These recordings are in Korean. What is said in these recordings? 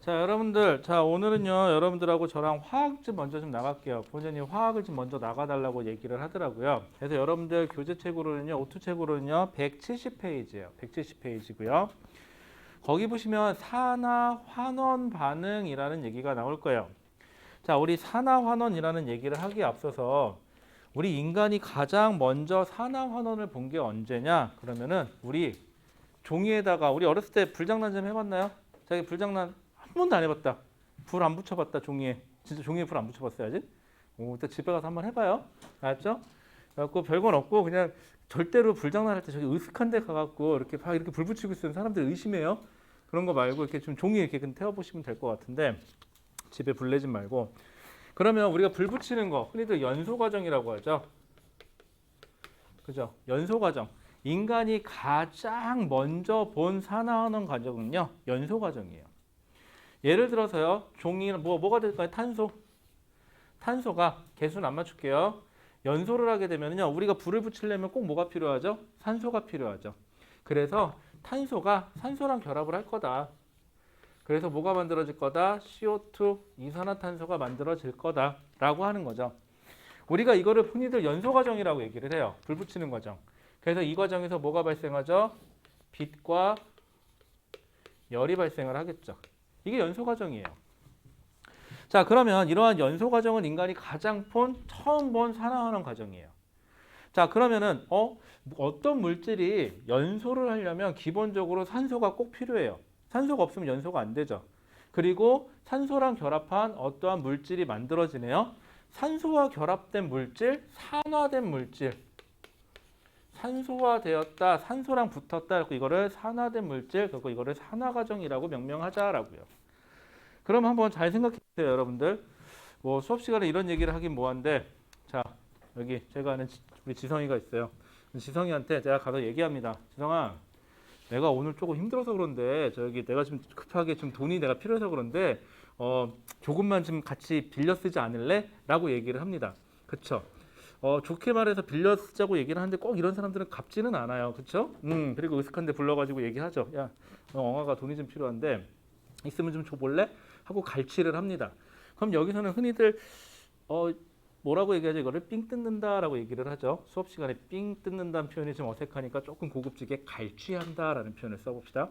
자, 여러분들, 자, 오늘은요, 여러분들하고 저랑 화학 좀 먼저 좀 나갈게요. 본인이 화학을 좀 먼저 나가달라고 얘기를 하더라고요. 그래서 여러분들 교재책으로는요, 오투책으로는요, 170페이지예요. 170페이지고요. 거기 보시면 산화환원 반응이라는 얘기가 나올 거예요. 자, 우리 산화환원이라는 얘기를 하기에 앞서서 우리 인간이 가장 먼저 산화환원을 본 게 언제냐? 그러면은 우리 종이에다가 우리 어렸을 때 불장난 좀 해봤나요? 자기 불장난 한 번도 안 해봤다. 불 안 붙여봤다 종이에. 진짜 종이에 불 안 붙여봤어야지. 오, 일단 집에 가서 한번 해봐요. 알았죠? 그래갖고 별건 없고 그냥 절대로 불장난할 때 저기 으슥한 데 가갖고 이렇게 막 이렇게 불 붙이고 있으면 사람들 의심해요. 그런 거 말고 이렇게 좀 종이에 이렇게 태워보시면 될 것 같은데 집에 불 내지 말고. 그러면 우리가 불 붙이는 거 흔히들 연소 과정이라고 하죠. 그죠? 연소 과정. 인간이 가장 먼저 본 산화하는 과정은요, 연소 과정이에요. 예를 들어서요, 종이 뭐가 될까요? 탄소. 탄소가 개수는 안 맞출게요. 연소를 하게 되면요, 우리가 불을 붙이려면 꼭 뭐가 필요하죠? 산소가 필요하죠. 그래서 탄소가 산소랑 결합을 할 거다. 그래서 뭐가 만들어질 거다? CO2, 이산화탄소가 만들어질 거다라고 하는 거죠. 우리가 이거를 흔히들 연소 과정이라고 얘기를 해요. 불 붙이는 과정. 그래서 이 과정에서 뭐가 발생하죠? 빛과 열이 발생을 하겠죠. 이게 연소 과정이에요. 자, 그러면 이러한 연소 과정은 인간이 가장 처음 본 산화하는 과정이에요. 자, 그러면은 어떤 물질이 연소를 하려면 기본적으로 산소가 꼭 필요해요. 산소가 없으면 연소가 안 되죠. 그리고 산소랑 결합한 어떠한 물질이 만들어지네요. 산소와 결합된 물질, 산화된 물질. 산소화되었다, 산소랑 붙었다. 그리고 이거를 산화된 물질, 그리고 이거를 산화 과정이라고 명명하자라고요. 그럼 한번 잘 생각해 보세요, 여러분들. 뭐 수업 시간에 이런 얘기를 하긴 뭐한데, 자, 여기 제가 아는 우리 지성이가 있어요. 지성이한테 제가 가서 얘기합니다. 지성아, 내가 오늘 조금 힘들어서 그런데 저기 내가 좀 급하게 좀 돈이 내가 필요해서 그런데 조금만 좀 같이 빌려 쓰지 않을래? 라고 얘기를 합니다. 그쵸? 좋게 말해서 빌려 쓰자고 얘기를 하는데 꼭 이런 사람들은 갚지는 않아요. 그쵸? 그리고 으슥한데 불러가지고 얘기하죠. 야, 엉아가 돈이 좀 필요한데 있으면 좀 줘볼래? 하고 갈취를 합니다. 그럼 여기서는 흔히들 뭐라고 얘기하죠? 이거를 삥 뜯는다라고 얘기를 하죠. 수업 시간에 삥 뜯는다는 표현이 좀 어색하니까 조금 고급지게 갈취한다라는 표현을 써봅시다.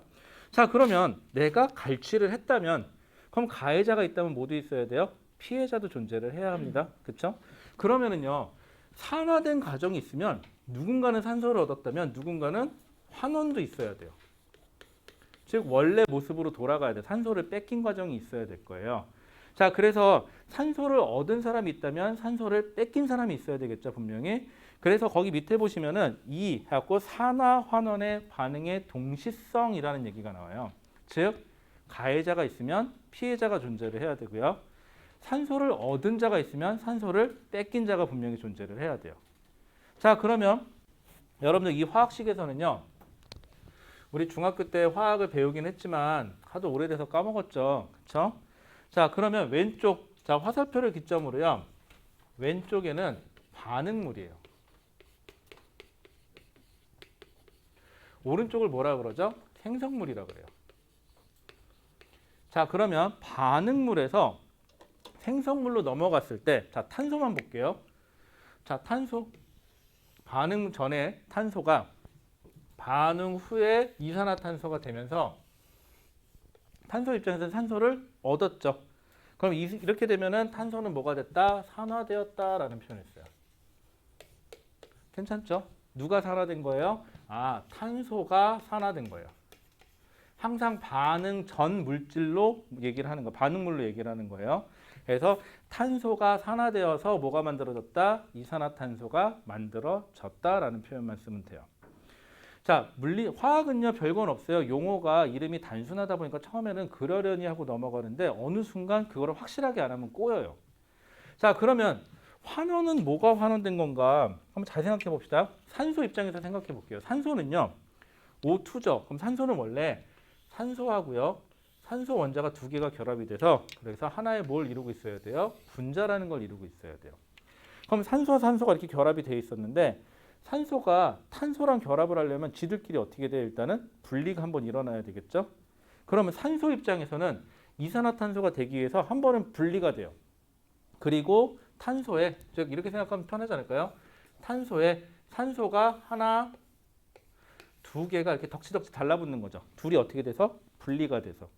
자, 그러면 내가 갈취를 했다면 그럼 가해자가 있다면 모두 있어야 돼요. 피해자도 존재를 해야 합니다. 그렇죠? 그러면은요. 산화된 과정이 있으면 누군가는 산소를 얻었다면 누군가는 환원도 있어야 돼요. 즉 원래 모습으로 돌아가야 돼. 산소를 뺏긴 과정이 있어야 될 거예요. 자, 그래서 산소를 얻은 사람이 있다면 산소를 뺏긴 사람이 있어야 되겠죠, 분명히. 그래서 거기 밑에 보시면은 이 해갖고 산화환원의 반응의 동시성이라는 얘기가 나와요. 즉 가해자가 있으면 피해자가 존재를 해야 되고요. 산소를 얻은 자가 있으면 산소를 뺏긴 자가 분명히 존재를 해야 돼요. 자, 그러면 여러분들 이 화학식에서는요. 우리 중학교 때 화학을 배우긴 했지만 하도 오래돼서 까먹었죠. 그렇죠? 자, 그러면 왼쪽, 자, 화살표를 기점으로요. 왼쪽에는 반응물이에요. 오른쪽을 뭐라 그러죠? 생성물이라 그래요. 자, 그러면 반응물에서 생성물로 넘어갔을 때, 자, 탄소만 볼게요. 자, 탄소. 반응 전에 탄소가 반응 후에 이산화탄소가 되면서 탄소 입장에서 산소를 얻었죠. 그럼 이렇게 되면은 탄소는 뭐가 됐다? 산화되었다라는 표현을 써요. 괜찮죠? 누가 산화된 거예요? 아, 탄소가 산화된 거예요. 항상 반응 전 물질로 얘기를 하는 거, 반응물로 얘기를 하는 거예요. 그래서 탄소가 산화되어서 뭐가 만들어졌다? 이산화탄소가 만들어졌다라는 표현만 쓰면 돼요. 자, 화학은요, 별건 없어요. 용어가 이름이 단순하다 보니까 처음에는 그러려니 하고 넘어가는데 어느 순간 그거를 확실하게 안 하면 꼬여요. 자, 그러면 환원은 뭐가 환원된 건가? 한번 잘 생각해 봅시다. 산소 입장에서 생각해 볼게요. 산소는요, O2죠. 그럼 산소는 원래 산소하고요, 산소 원자가 두 개가 결합이 돼서 그래서 하나의 뭘 이루고 있어야 돼요? 분자라는 걸 이루고 있어야 돼요. 그럼 산소와 산소가 이렇게 결합이 돼 있었는데 산소가 탄소랑 결합을 하려면 지들끼리 어떻게 돼요? 일단은 분리가 한번 일어나야 되겠죠? 그러면 산소 입장에서는 이산화탄소가 되기 위해서 한 번은 분리가 돼요. 그리고 탄소에, 즉 이렇게 생각하면 편하지 않을까요? 탄소에 산소가 하나, 두 개가 이렇게 덕지덕지 달라붙는 거죠. 둘이 어떻게 돼서? 분리가 돼서.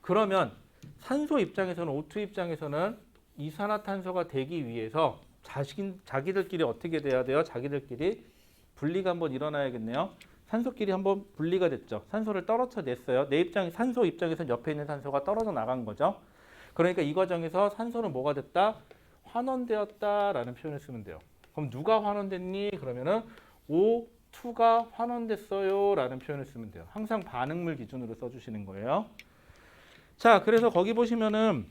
그러면 산소 입장에서는, O2 입장에서는 이산화탄소가 되기 위해서 자기들끼리 어떻게 돼야 돼요? 자기들끼리 분리가 한번 일어나야겠네요. 산소끼리 한번 분리가 됐죠. 산소를 떨어져냈어요. 산소 입장에서는 옆에 있는 산소가 떨어져 나간 거죠. 그러니까 이 과정에서 산소는 뭐가 됐다? 환원되었다라는 표현을 쓰면 돼요. 그럼 누가 환원됐니? 그러면은 O2가 환원됐어요 라는 표현을 쓰면 돼요. 항상 반응물 기준으로 써주시는 거예요. 자, 그래서 거기 보시면은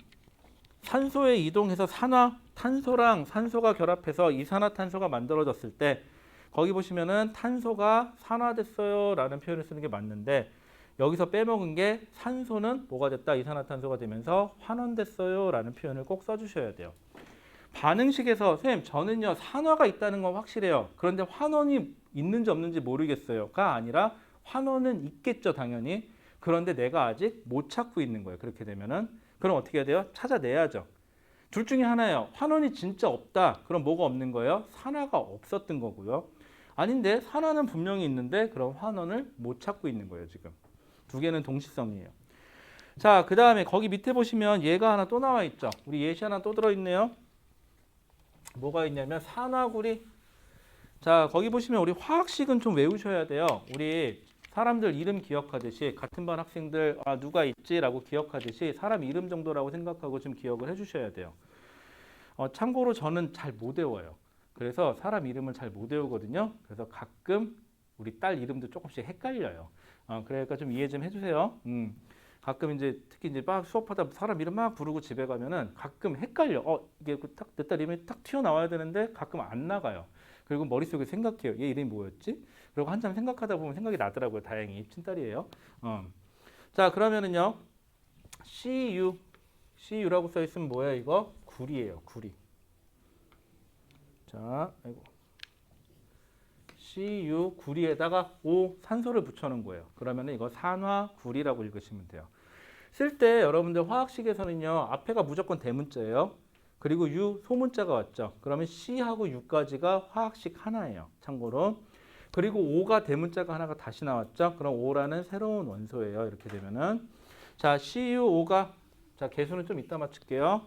산소에 이동해서 탄소랑 산소가 결합해서 이산화탄소가 만들어졌을 때 거기 보시면은 탄소가 산화됐어요 라는 표현을 쓰는 게 맞는데 여기서 빼먹은 게 산소는 뭐가 됐다? 이산화탄소가 되면서 환원됐어요 라는 표현을 꼭 써주셔야 돼요. 반응식에서 선생님 저는요 산화가 있다는 건 확실해요. 그런데 환원이 있는지 없는지 모르겠어요가 아니라 환원은 있겠죠 당연히. 그런데 내가 아직 못 찾고 있는 거예요. 그렇게 되면은 그럼 어떻게 해야 돼요? 찾아내야죠. 둘 중에 하나예요. 환원이 진짜 없다. 그럼 뭐가 없는 거예요? 산화가 없었던 거고요. 아닌데 산화는 분명히 있는데 그럼 환원을 못 찾고 있는 거예요. 지금 두 개는 동시성이에요. 자, 그 다음에 거기 밑에 보시면 얘가 하나 또 나와 있죠. 우리 예시 하나 또 들어있네요. 뭐가 있냐면 산화구리. 자, 거기 보시면 우리 화학식은 좀 외우셔야 돼요. 우리 사람들 이름 기억하듯이 같은 반 학생들 누가 있지라고 기억하듯이 사람 이름 정도라고 생각하고 좀 기억을 해주셔야 돼요. 참고로 저는 잘 못 외워요. 그래서 사람 이름을 잘 못 외우거든요. 그래서 가끔 우리 딸 이름도 조금씩 헷갈려요. 그러니까 좀 이해 좀 해주세요. 가끔 이제 특히 이제 막 수업하다 사람 이름 막 부르고 집에 가면은 가끔 헷갈려. 이게 딱 내 딸 이름이 딱 튀어나와야 되는데 가끔 안 나가요. 그리고 머릿속에 생각해요. 얘 이름이 뭐였지? 그리고 한참 생각하다 보면 생각이 나더라고요. 다행히 친딸이에요. 자, 그러면은요. CU라고 써 있으면 뭐예요? 이거 구리예요. 구리. 자, 아이고. CU 구리에다가 O 산소를 붙여놓은 거예요. 그러면 이거 산화구리라고 읽으시면 돼요. 쓸 때 여러분들 화학식에서는요. 앞에가 무조건 대문자예요. 그리고 U 소문자가 왔죠. 그러면 C하고 U까지가 화학식 하나예요. 참고로. 그리고 O가 대문자가 하나가 다시 나왔죠. 그럼 O라는 새로운 원소예요. 이렇게 되면은 자 CuO가 자 개수는 좀 이따 맞출게요.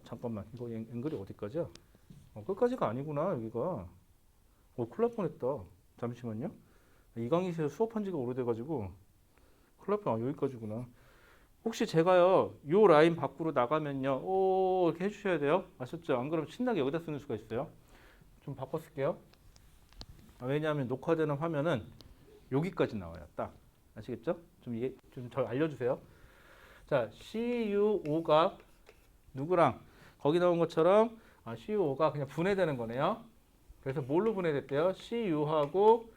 잠깐만 이거 앵글이 어디까지야? 끝까지가 아니구나 여기가. 큰일 날 뻔했다. 잠시만요. 이 강의실에서 수업한 지가 오래돼가지고 큰일 날 뻔. 여기까지구나. 혹시 제가요 요 라인 밖으로 나가면요 이렇게 해주셔야 돼요. 아셨죠? 안 그러면 신나게 여기다 쓰는 수가 있어요. 좀 바꿔 쓸게요. 왜냐하면 녹화되는 화면은 여기까지 나와요. 딱 아시겠죠? 좀 더 알려주세요. 자 CuO가 누구랑 거기 나온 것처럼 CuO가 그냥 분해되는 거네요. 그래서 뭘로 분해됐대요? CU하고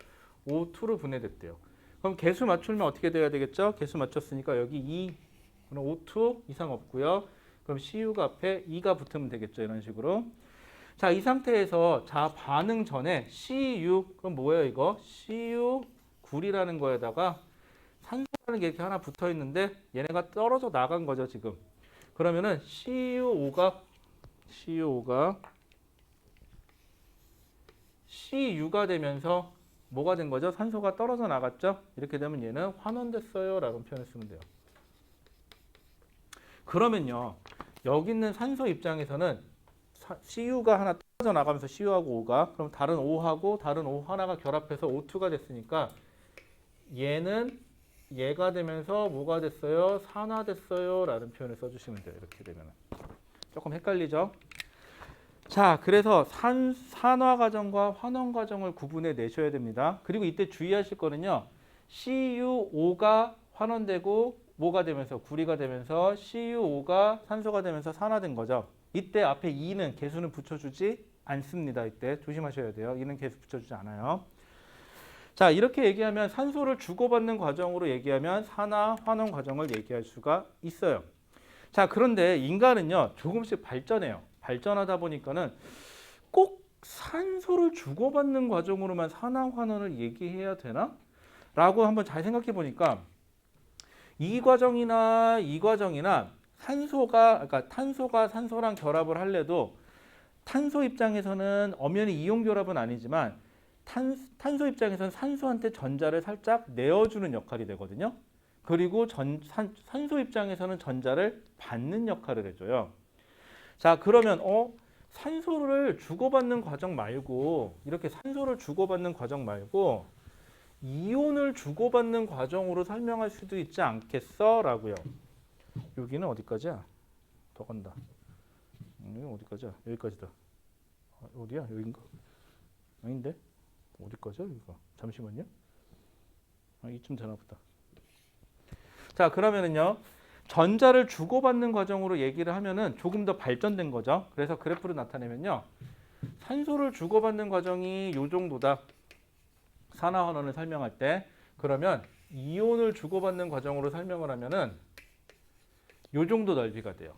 O2로 분해됐대요. 그럼 개수 맞추면 어떻게 돼야 되겠죠? 개수 맞췄으니까 여기 2, 그럼 O2 이상 없고요. 그럼 CU가 앞에 2가 붙으면 되겠죠. 이런 식으로. 자, 이 상태에서 자 반응 전에 CU, 그럼 뭐예요 이거? CU 구리라는 거에다가 산소라는 게 이렇게 하나 붙어 있는데 얘네가 떨어져 나간 거죠 지금. 그러면은 CuO가 CU가 되면서 뭐가 된 거죠? 산소가 떨어져 나갔죠? 이렇게 되면 얘는 환원됐어요 라고 표현을 쓰면 돼요. 그러면요 여기 있는 산소 입장에서는 CU가 하나 떨어져 나가면서 CU하고 O가 그럼 다른 O하고 다른 O 하나가 결합해서 O2가 됐으니까 얘가 되면서 뭐가 됐어요? 산화됐어요 라는 표현을 써주시면 돼요. 이렇게 되면 조금 헷갈리죠? 자, 그래서 산화 과정과 환원 과정을 구분해 내셔야 됩니다. 그리고 이때 주의하실 거는요. CuO가 환원되고 뭐가 되면서 구리가 되면서 CuO가 산소가 되면서 산화된 거죠. 이때 앞에 2는 개수는 붙여주지 않습니다. 이때 조심하셔야 돼요. 2는 개수 붙여주지 않아요. 자, 이렇게 얘기하면 산소를 주고받는 과정으로 얘기하면 산화, 환원 과정을 얘기할 수가 있어요. 자, 그런데 인간은요. 조금씩 발전해요. 발전하다 보니까는 꼭 산소를 주고받는 과정으로만 산화, 환원을 얘기해야 되나? 라고 한번 잘 생각해 보니까 이 과정이나 이 과정이나 그러니까 탄소가 산소랑 결합을 할래도 탄소 입장에서는 엄연히 이온 결합은 아니지만 탄소 입장에서는 산소한테 전자를 살짝 내어주는 역할이 되거든요. 그리고 산소 입장에서는 전자를 받는 역할을 해줘요. 자, 그러면 산소를 주고받는 과정 말고 이렇게 산소를 주고받는 과정 말고 이온을 주고받는 과정으로 설명할 수도 있지 않겠어? 라고요. 여기는 어디까지야? 더 간다. 여기 어디까지야? 여기까지다. 어디야? 여긴가? 아닌데? 어디까지야? 여기가. 잠시만요. 이쯤 되나 보다. 자, 그러면은요. 전자를 주고받는 과정으로 얘기를 하면은 조금 더 발전된 거죠. 그래서 그래프로 나타내면요. 산소를 주고받는 과정이 요 정도다. 산화환원을 설명할 때. 그러면 이온을 주고받는 과정으로 설명을 하면은 요 정도 넓이가 돼요.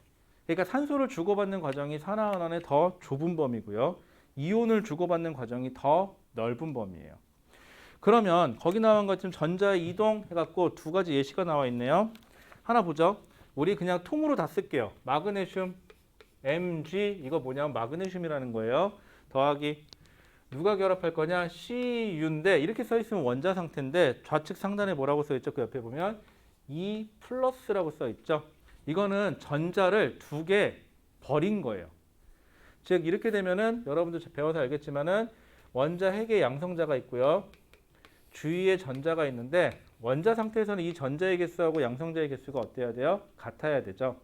그러니까 산소를 주고받는 과정이 산화환원의 더 좁은 범위고요. 이온을 주고받는 과정이 더 넓은 범위예요. 그러면 거기 나온 것처럼 전자 이동 해갖고 두 가지 예시가 나와 있네요. 하나 보죠. 우리 그냥 통으로 다 쓸게요. 마그네슘 Mg 이거 뭐냐면 마그네슘이라는 거예요. 더하기 누가 결합할 거냐? Cu인데 이렇게 써 있으면 원자 상태인데 좌측 상단에 뭐라고 써 있죠? 그 옆에 보면 E 플러스라고 써 있죠. 이거는 전자를 두 개 버린 거예요. 즉 이렇게 되면은 여러분들 배워서 알겠지만은 원자 핵의 양성자가 있고요. 주위에 전자가 있는데 원자 상태에서는 이 전자의 개수하고 양성자의 개수가 어때야 돼요? 같아야 되죠.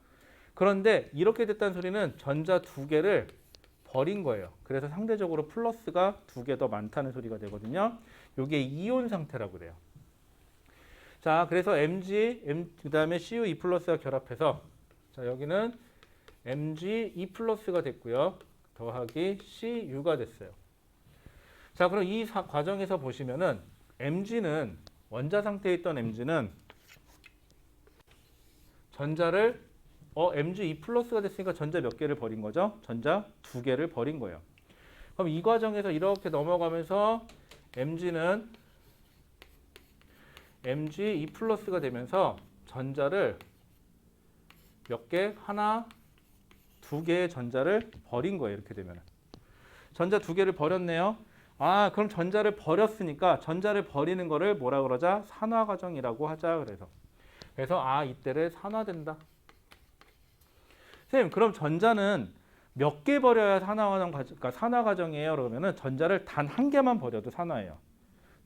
그런데 이렇게 됐다는 소리는 전자 두 개를 버린 거예요. 그래서 상대적으로 플러스가 두 개 더 많다는 소리가 되거든요. 이게 이온 상태라고 그래요. 자, 그래서 그 다음에 Cu2 플러스가 결합해서 자 여기는 Mg2 플러스가 됐고요. 더하기 Cu가 됐어요. 자, 그럼 이 과정에서 보시면은 Mg는 원자 상태에 있던 Mg는 전자를 Mg2 플러스가 됐으니까 전자 몇 개를 버린 거죠? 전자 두 개를 버린 거예요. 그럼 이 과정에서 이렇게 넘어가면서 Mg는 Mg2 플러스가 되면서 전자를 몇 개? 하나, 두 개의 전자를 버린 거예요. 이렇게 되면 전자 두 개를 버렸네요. 아, 그럼 전자를 버렸으니까 전자를 버리는 거를 뭐라 그러자? 산화 과정이라고 하자. 그래서 이때를 산화된다. 선생님, 그럼 전자는 몇 개 버려야 산화 과정이에요? 그러면은 전자를 단 한 개만 버려도 산화예요.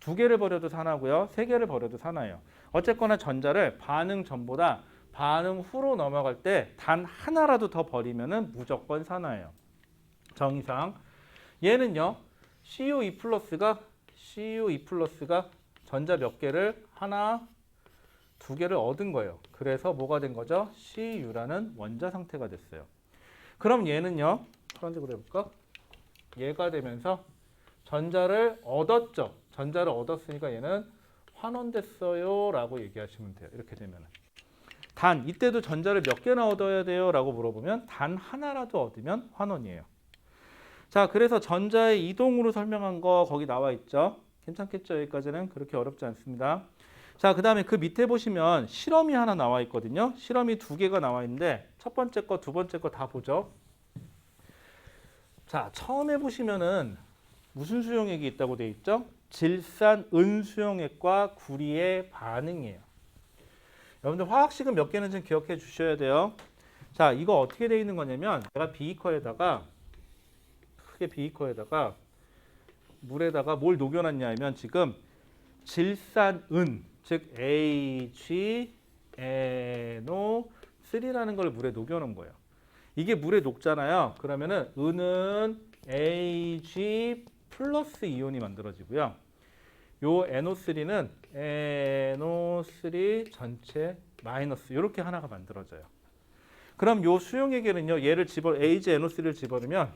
두 개를 버려도 산화고요. 세 개를 버려도 산화예요. 어쨌거나 전자를 반응 전보다 반응 후로 넘어갈 때 단 하나라도 더 버리면은 무조건 산화예요. 정의상 얘는요. Cu2 플러스가 전자 몇 개를 하나, 두 개를 얻은 거예요. 그래서 뭐가 된 거죠? Cu라는 원자 상태가 됐어요. 그럼 얘는요. 파란색으로 해볼까? 얘가 되면서 전자를 얻었죠. 전자를 얻었으니까 얘는 환원됐어요 라고 얘기하시면 돼요. 이렇게 되면 이때도 전자를 몇 개나 얻어야 돼요 라고 물어보면 단 하나라도 얻으면 환원이에요. 자, 그래서 전자의 이동으로 설명한 거 거기 나와 있죠. 괜찮겠죠? 여기까지는 그렇게 어렵지 않습니다. 자, 그 다음에 그 밑에 보시면 실험이 하나 나와 있거든요. 실험이 두 개가 나와 있는데 첫 번째 거, 두 번째 거 다 보죠. 자, 처음에 보시면은 무슨 수용액이 있다고 되어 있죠? 질산 은수용액과 구리의 반응이에요. 여러분들 화학식은 몇 개는 좀 기억해 주셔야 돼요. 자, 이거 어떻게 되어 있는 거냐면 내가 크게 비이커에다가 물에다가 뭘 녹여놨냐 하면 지금 질산은 즉 HNO3라는 걸 물에 녹여놓은 거예요. 이게 물에 녹잖아요. 그러면은 은은 Ag 플러스 이온이 만들어지고요. 요 NO3는 NO3 전체 마이너스 이렇게 하나가 만들어져요. 그럼 요 수용액에는요. AgNO3를 집어넣으면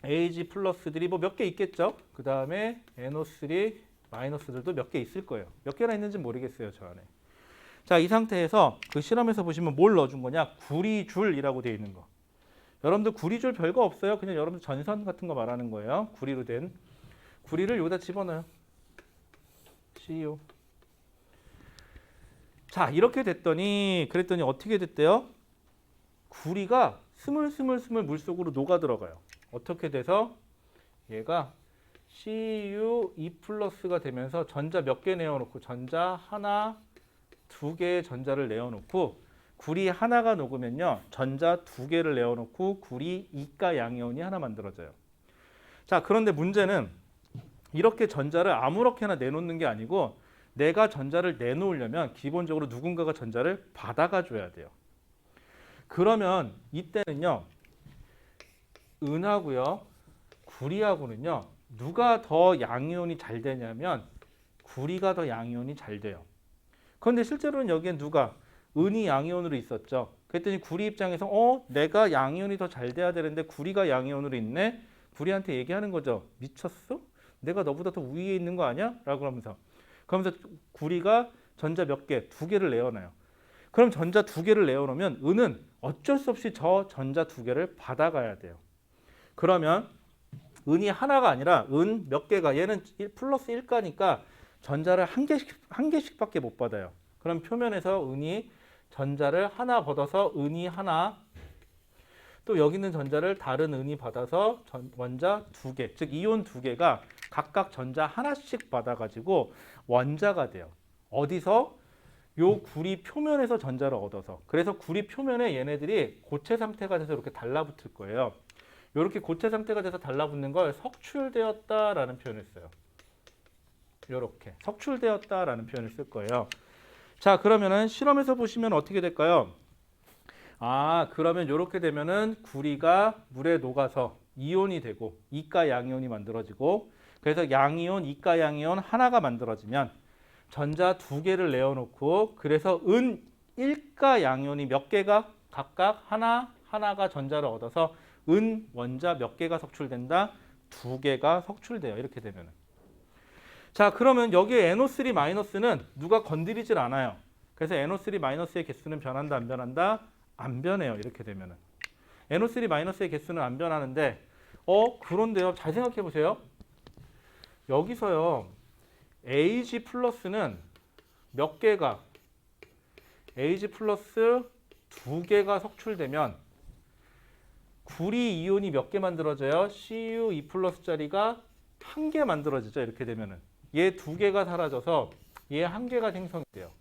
Ag 플러스들이 뭐 몇 개 있겠죠. 그 다음에 NO3 마이너스들도 몇 개 있을 거예요. 몇 개나 있는지 모르겠어요. 저 안에. 자, 이 상태에서 그 실험에서 보시면 뭘 넣어준 거냐. 구리줄이라고 되어 있는 거. 여러분들 구리줄 별거 없어요. 그냥 여러분들 전선 같은 거 말하는 거예요. 구리로 된. 구리를 여기다 집어넣어요. CO. 자, 이렇게 그랬더니 어떻게 됐대요? 구리가 스물스물 물속으로 녹아 들어가요. 어떻게 돼서 얘가 Cu2 플러스가 되면서 전자 몇 개 내어놓고 전자 하나, 두 개의 전자를 내어놓고 구리 하나가 녹으면요. 전자 두 개를 내어놓고 구리 이가 양이온이 하나 만들어져요. 자, 그런데 문제는 이렇게 전자를 아무렇게나 내놓는 게 아니고 내가 전자를 내놓으려면 기본적으로 누군가가 전자를 받아가 줘야 돼요. 그러면 이때는요. 은하고요. 구리하고는요. 누가 더 양이온이 잘 되냐면 구리가 더 양이온이 잘 돼요. 그런데 실제로는 여기엔 누가 은이 양이온으로 있었죠. 그랬더니 구리 입장에서 내가 양이온이 더 잘 돼야 되는데 구리가 양이온으로 있네. 구리한테 얘기하는 거죠. 미쳤어? 내가 너보다 더 위에 있는 거 아니야? 라고 하면서 구리가 전자 몇 개? 두 개를 내어놔요. 그럼 전자 두 개를 내어놓으면 은은 어쩔 수 없이 저 전자 두 개를 받아가야 돼요. 그러면 은이 하나가 아니라 은 몇 개가 얘는 플러스 1가니까 전자를 한 개씩밖에 못 받아요. 그럼 표면에서 은이 전자를 하나 받아서 은이 하나, 또 여기 있는 전자를 다른 은이 받아서 원자 두 개, 즉 이온 두 개가 각각 전자 하나씩 받아가지고 원자가 돼요. 어디서? 요 구리 표면에서 전자를 얻어서. 그래서 구리 표면에 얘네들이 고체 상태가 돼서 이렇게 달라붙을 거예요. 이렇게 고체 상태가 돼서 달라붙는 걸 석출되었다라는 표현을 써요. 이렇게 석출되었다라는 표현을 쓸 거예요. 자, 그러면은 실험에서 보시면 어떻게 될까요? 그러면 이렇게 되면은 구리가 물에 녹아서 이온이 되고 이가 양이온이 만들어지고, 그래서 양이온, 이가 양이온 하나가 만들어지면 전자 두 개를 내어놓고, 그래서 은 1가 양이온이 몇 개가 각각 하나가 전자를 얻어서 은 원자 몇 개가 석출된다? 두 개가 석출돼요. 이렇게 되면은. 자, 그러면 여기에 NO3-는 누가 건드리질 않아요. 그래서 NO3-의 개수는 변한다, 안 변한다? 안 변해요. 이렇게 되면은. NO3-의 개수는 안 변하는데, 그런데요. 잘 생각해 보세요. 여기서요. Ag 플러스는 몇 개가? Ag 플러스 두 개가 석출되면 구리 이온이 몇 개 만들어져요? Cu2 플러스짜리가 한 개 만들어지죠. 이렇게 되면은. 얘 두 개가 사라져서 얘 한 개가 생성이 돼요.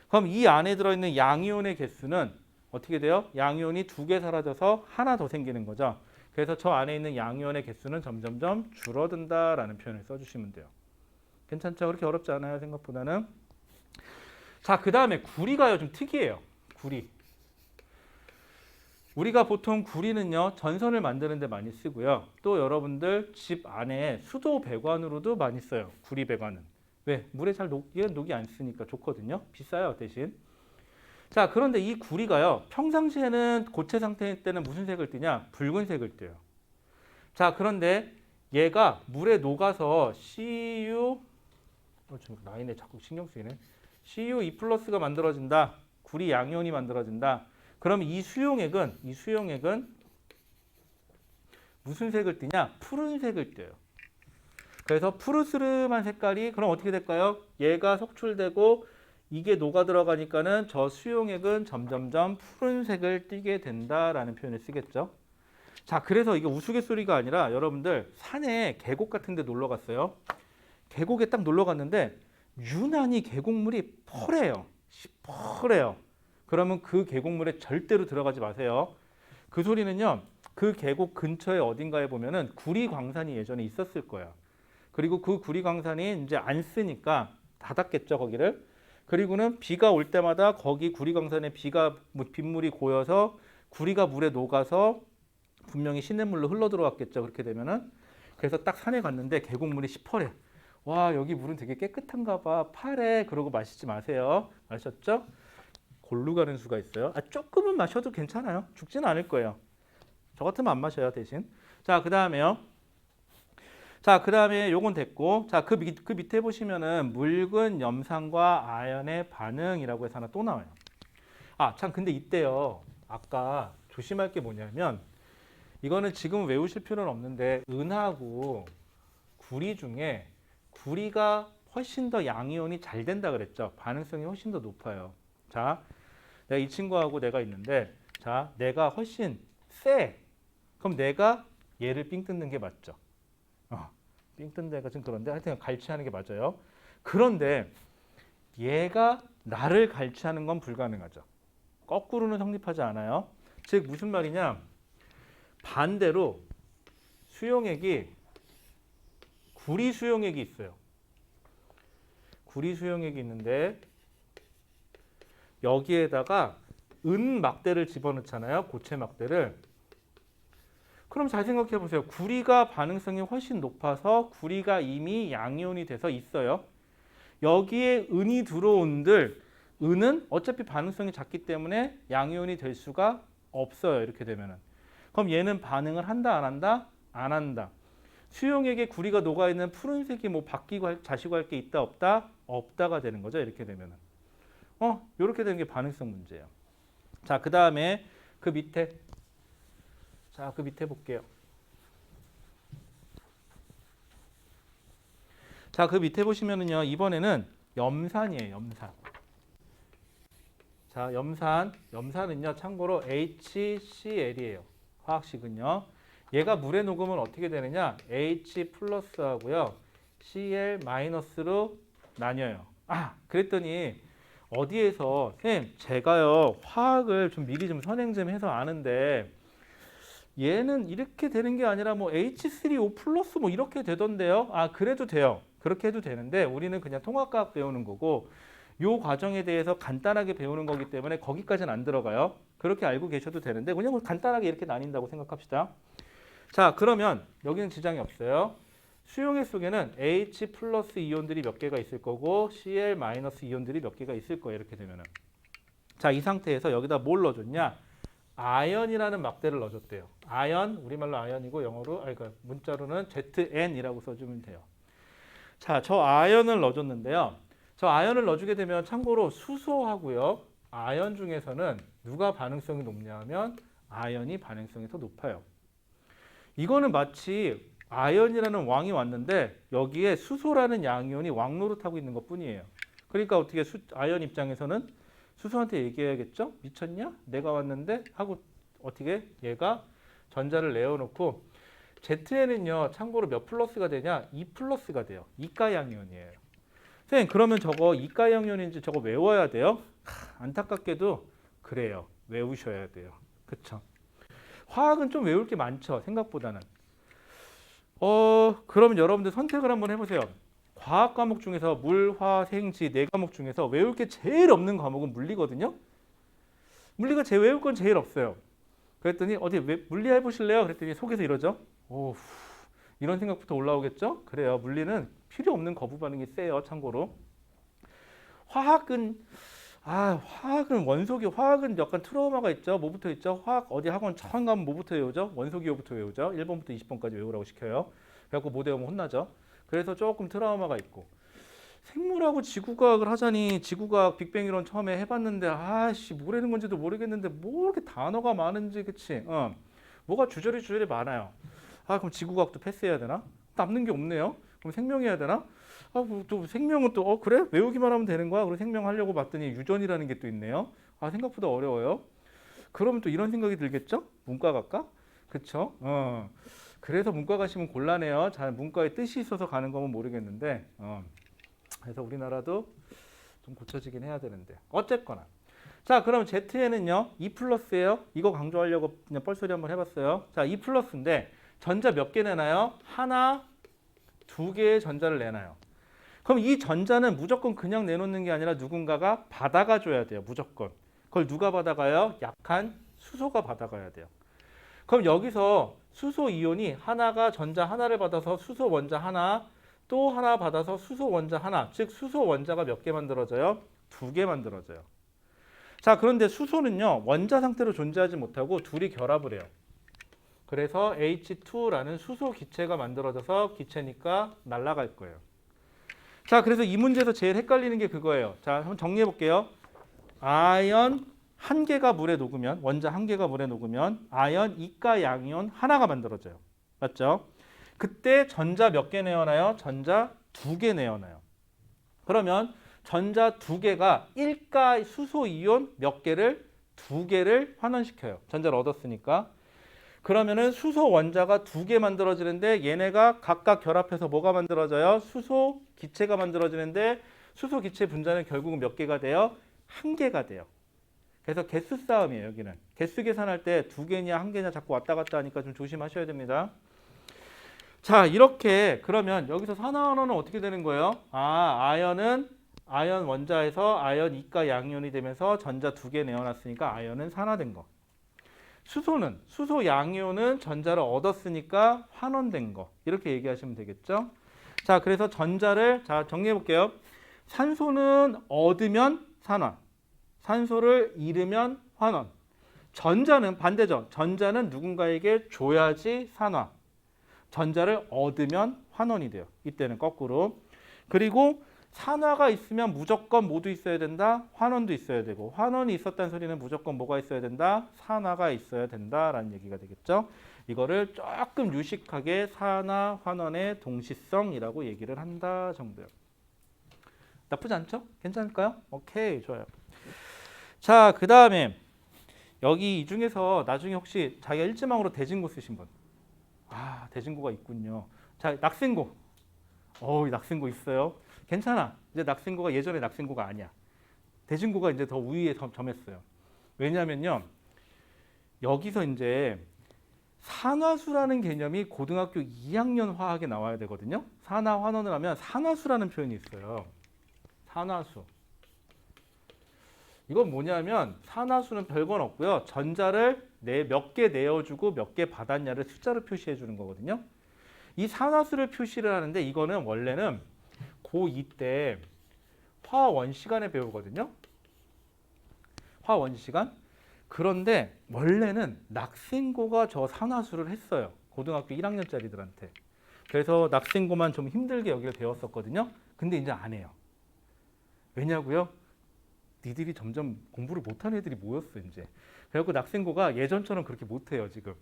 그럼 이 안에 들어있는 양이온의 개수는 어떻게 돼요? 양이온이 두 개 사라져서 하나 더 생기는 거죠. 그래서 저 안에 있는 양이온의 개수는 점점점 줄어든다라는 표현을 써주시면 돼요. 괜찮죠? 그렇게 어렵지 않아요, 생각보다는. 자, 그 다음에 구리가요, 좀 특이해요. 구리. 우리가 보통 구리는요, 전선을 만드는 데 많이 쓰고요. 또 여러분들 집 안에 수도 배관으로도 많이 써요. 구리 배관은. 왜? 물에 잘 녹이 안 쓰니까 좋거든요. 비싸요, 대신. 자, 그런데 이 구리가요, 평상시에는 고체 상태일 때는 무슨 색을 띠냐? 붉은색을 띠요. 자, 그런데 얘가 물에 녹아서 지금 라인에 자꾸 신경 쓰이네. Cu2 플러스가 만들어진다. 구리 양이온이 만들어진다. 그럼 이 수용액은 무슨 색을 띠냐? 푸른색을 띠요. 그래서 푸르스름한 색깔이 그럼 어떻게 될까요? 얘가 석출되고 이게 녹아 들어가니까는 저 수용액은 점점점 푸른색을 띠게 된다라는 표현을 쓰겠죠. 자, 그래서 이게 우스갯소리가 아니라 여러분들 산에 계곡 같은 데 놀러 갔어요. 계곡에 딱 놀러 갔는데 유난히 계곡물이 펄해요. 시퍼래요. 그러면 그 계곡물에 절대로 들어가지 마세요. 그 소리는요. 그 계곡 근처에 어딘가에 보면은 구리 광산이 예전에 있었을 거예요. 그리고 그 구리 광산이 이제 안 쓰니까 닫았겠죠, 거기를. 그리고는 비가 올 때마다 거기 구리 광산에 빗물이 고여서 구리가 물에 녹아서 분명히 시냇물로 흘러 들어왔겠죠. 그렇게 되면은. 그래서 딱 산에 갔는데 계곡물이 시퍼래. 와, 여기 물은 되게 깨끗한가 봐. 파래. 그러고 마시지 마세요. 아셨죠? 골루 가는 수가 있어요. 조금은 마셔도 괜찮아요. 죽지는 않을 거예요. 저 같으면 안 마셔요, 대신. 자, 그 다음에요. 자, 그 다음에 요건 됐고. 자, 그 밑에 보시면은 묽은 염산과 아연의 반응이라고 해서 하나 또 나와요. 참, 근데 이때요. 아까 조심할 게 뭐냐면 이거는 지금 외우실 필요는 없는데 은하고 구리 중에 구리가 훨씬 더 양이온이 잘 된다 그랬죠. 반응성이 훨씬 더 높아요. 자, 내가 이 친구하고 내가 있는데, 자, 내가 훨씬 세. 그럼 내가 얘를 삥 뜯는 게 맞죠. 삥 뜯는 데가 좀 그런데 하여튼 갈취하는 게 맞아요. 그런데 얘가 나를 갈취하는 건 불가능하죠. 거꾸로는 성립하지 않아요. 즉 무슨 말이냐? 반대로 수용액이 구리 수용액이 있어요. 구리 수용액이 있는데 여기에다가 은 막대를 집어넣잖아요. 고체 막대를. 그럼 잘 생각해 보세요. 구리가 반응성이 훨씬 높아서 구리가 이미 양이온이 돼서 있어요. 여기에 은이 들어온들 은은 어차피 반응성이 작기 때문에 양이온이 될 수가 없어요. 이렇게 되면은. 그럼 얘는 반응을 한다 안 한다? 안 한다. 수용액에 구리가 녹아있는 푸른색이 뭐 바뀌고 자시고 할 게 있다 없다? 없다가 되는 거죠. 이렇게 되면은. 이렇게 되는 게 반응성 문제예요. 자, 그 다음에 그 밑에. 자, 그 밑에 볼게요. 자, 그 밑에 보시면은요. 이번에는 염산이에요. 염산. 자, 염산은요. 참고로 HCl이에요. 화학식은요. 얘가 물에 녹으면 어떻게 되느냐? H 플러스하고요. Cl 마이너스로 나뉘어요. 그랬더니 어디에서 선생님 제가요 화학을 좀 미리 좀 선행 좀 해서 아는데 얘는 이렇게 되는 게 아니라 뭐 H3O 플러스 뭐 이렇게 되던데요. 그래도 돼요. 그렇게 해도 되는데 우리는 그냥 통합과학 배우는 거고 요 과정에 대해서 간단하게 배우는 거기 때문에 거기까지는 안 들어가요. 그렇게 알고 계셔도 되는데 그냥 간단하게 이렇게 나뉜다고 생각합시다. 자, 그러면 여기는 지장이 없어요. 수용액 속에는 H 플러스 이온들이 몇 개가 있을 거고 Cl 마이너스 이온들이 몇 개가 있을 거예요. 이렇게 되면은. 자, 이 상태에서 여기다 뭘 넣어줬냐? 아연이라는 막대를 넣어줬대요. 아연, 우리말로 아연이고 영어로, 그러니까 문자로는 ZN이라고 써주면 돼요. 자, 저 아연을 넣어줬는데요. 저 아연을 넣어주게 되면 참고로 수소하고요. 아연 중에서는 누가 반응성이 높냐 하면 아연이 반응성이 더 높아요. 이거는 마치 아연이라는 왕이 왔는데 여기에 수소라는 양이온이 왕노릇하고 있는 것 뿐이에요. 그러니까 어떻게 아연 입장에서는 수소한테 얘기해야겠죠? 미쳤냐? 내가 왔는데? 하고 어떻게? 얘가 전자를 내어놓고 ZN은요. 참고로 몇 플러스가 되냐? 2 플러스가 돼요. 이가 양이온이에요. 선생님 그러면 저거 이가 양이온인지 저거 외워야 돼요? 안타깝게도 그래요. 외우셔야 돼요. 그쵸? 화학은 좀 외울 게 많죠. 생각보다는. 그러면 여러분들 선택을 한번 해보세요. 과학 과목 중에서 물, 화, 생지 네 과목 중에서 외울 게 제일 없는 과목은 물리거든요. 물리가 외울 건 제일 없어요. 그랬더니 어디 물리 해보실래요? 그랬더니 속에서 이러죠. 이런 생각부터 올라오겠죠. 그래요. 물리는 필요 없는 거부 반응이 세요. 참고로. 화학은 화학은 약간 트라우마가 있죠. 뭐부터 있죠? 화학 어디 학원 처음 가면 뭐부터 외우죠? 원소기호부터 외우죠. 1번부터 20번까지 외우라고 시켜요. 그래갖고 못 외우면 혼나죠. 그래서 조금 트라우마가 있고. 생물하고 지구과학을 하자니 지구과학 빅뱅 이론 처음에 해봤는데 뭐라는 건지도 모르겠는데 뭐 이렇게 단어가 많은지 그치? 뭐가 주저리 많아요. 그럼 지구과학도 패스해야 되나? 남는 게 없네요. 그럼 생명해야 되나? 또 생명은 또 그래? 외우기만 하면 되는 거야? 그리고 생명하려고 봤더니 유전이라는 게 또 있네요. 생각보다 어려워요. 그러면 또 이런 생각이 들겠죠? 문과 갈까? 그쵸? 그래서 문과 가시면 곤란해요. 잘 문과에 뜻이 있어서 가는 거면 모르겠는데 그래서 우리나라도 좀 고쳐지긴 해야 되는데 어쨌거나 자 그럼 ZN은요 2 플러스예요. 이거 강조하려고 그냥 뻘소리 한번 해봤어요. 자 2 플러스인데 전자 몇 개 내나요? 하나, 두 개의 전자를 내놔요. 그럼 이 전자는 무조건 그냥 내놓는 게 아니라 누군가가 받아가 줘야 돼요. 무조건. 그걸 누가 받아가요? 약한 수소가 받아가야 돼요. 그럼 여기서 수소 이온이 하나가 전자 하나를 받아서 수소 원자 하나, 또 하나 받아서 수소 원자 하나, 즉 수소 원자가 몇 개 만들어져요? 2개 만들어져요. 자, 그런데 수소는요. 원자 상태로 존재하지 못하고 둘이 결합을 해요. 그래서 H2라는 수소 기체가 만들어져서 기체니까 날아갈 거예요. 자, 그래서 이 문제에서 제일 헷갈리는 게 그거예요. 자, 한번 정리해 볼게요. 아연 한 개가 물에 녹으면, 원자 한 개가 물에 녹으면 아연 이가 양이온 하나가 만들어져요. 맞죠? 그때 전자 몇 개 내어놔요? 전자 2개 내어놔요. 그러면 전자 두 개가 1가 수소 이온 몇 개를 두 개를 환원시켜요. 전자를 얻었으니까. 그러면은 수소 원자가 두 개 만들어지는데 얘네가 각각 결합해서 뭐가 만들어져요? 수소 기체가 만들어지는데 수소 기체 분자는 결국은 몇 개가 돼요? 한 개가 돼요. 그래서 개수 싸움이에요. 여기는. 개수 계산할 때 두 개냐 한 개냐 자꾸 왔다 갔다 하니까 좀 조심하셔야 됩니다. 자, 이렇게 그러면 여기서 산화환원은 어떻게 되는 거예요? 아연은 아연 원자에서 아연 이가 양이온이 되면서 전자 두 개 내어놨으니까 아연은 산화된 거. 수소는 수소 양이온은 전자를 얻었으니까 환원된 거. 이렇게 얘기하시면 되겠죠? 자, 그래서 전자를 자 정리해 볼게요. 산소는 얻으면 산화. 산소를 잃으면 환원. 전자는 반대죠. 전자는 누군가에게 줘야지 산화. 전자를 얻으면 환원이 돼요. 이때는 거꾸로. 그리고 산화가 있으면 무조건 뭐도 있어야 된다? 환원도 있어야 되고, 환원이 있었다는 소리는 무조건 뭐가 있어야 된다? 산화가 있어야 된다라는 얘기가 되겠죠. 이거를 조금 유식하게 산화, 환원의 동시성이라고 얘기를 한다 정도요. 나쁘지 않죠? 괜찮을까요? 오케이, 좋아요. 자, 그 다음에 여기 이 중에서 나중에 혹시 자기가 일지망으로 대진고 쓰신 분? 대진고가 있군요. 자, 낙생고. 낙생고 있어요. 괜찮아. 이제 낙생고가 예전에 낙생고가 아니야. 대진고가 이제 더 우위에 점했어요. 왜냐면요. 여기서 이제 산화수라는 개념이 고등학교 2학년 화학에 나와야 되거든요. 산화 환원을 하면 산화수라는 표현이 있어요. 산화수. 이건 뭐냐면 산화수는 별건 없고요. 전자를 몇 개 내어주고 몇 개 받았냐를 숫자로 표시해 주는 거거든요. 이 산화수를 표시를 하는데 이거는 원래는 고2 때 화원 시간에 배우거든요. 화원 시간. 그런데 원래는 낙생고가 저 산화수를 했어요. 고등학교 1학년짜리들한테. 그래서 낙생고만 좀 힘들게 여기를 배웠었거든요. 근데 이제 안 해요. 왜냐고요? 니들이 점점 공부를 못하는 애들이 모였어 이제. 그래갖고 낙생고가 예전처럼 그렇게 못해요 지금.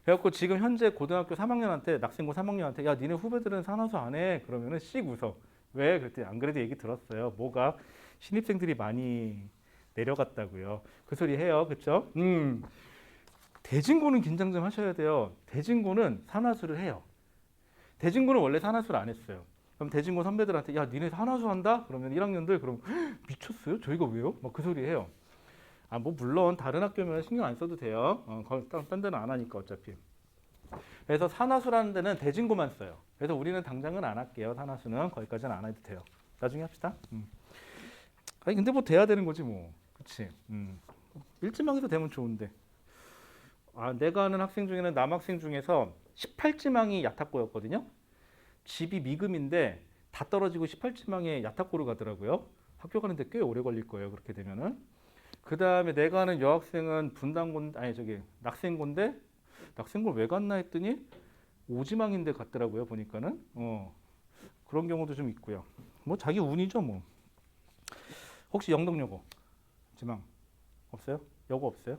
그래갖고 지금 현재 고등학교 3학년한테 낙생고 3학년한테 야 니네 후배들은 산화수 안 해? 그러면은 씩 웃어. 왜? 그랬더니 안 그래도 얘기 들었어요. 뭐가? 신입생들이 많이 내려갔다고요. 그 소리 해요. 그쵸? 대진고는 긴장 좀 하셔야 돼요. 대진고는 산화수를 해요. 대진고는 원래 산화수를 안 했어요. 그럼 대진고 선배들한테 야 니네 산화수 한다? 그러면 1학년들 그럼 미쳤어요? 저희가 왜요? 막 그 소리 해요. 뭐 물론 다른 학교면 신경 안 써도 돼요. 딴 데는 안 하니까 어차피. 그래서 산화수라는 데는 대진고만 써요. 그래서 우리는 당장은 안 할게요. 산화수는 거기까지는 안 해도 돼요. 나중에 합시다. 아니 근데 뭐 돼야 되는 거지 뭐. 그치? 일지망에서 되면 좋은데. 내가 아는 학생 중에는 남학생 중에서 18지망이 야탁고였거든요. 집이 미금인데 다 떨어지고 18지망에 야탁고를 가더라고요. 학교 가는데 꽤 오래 걸릴 거예요. 그렇게 되면은. 그 다음에 내가 아는 여학생은 낙생고인데 낙생고를 왜 갔나 했더니 오지망인데 갔더라고요. 보니까는 그런 경우도 좀 있고요. 뭐 자기 운이죠 뭐. 혹시 영덕여고 지망 없어요? 여고 없어요?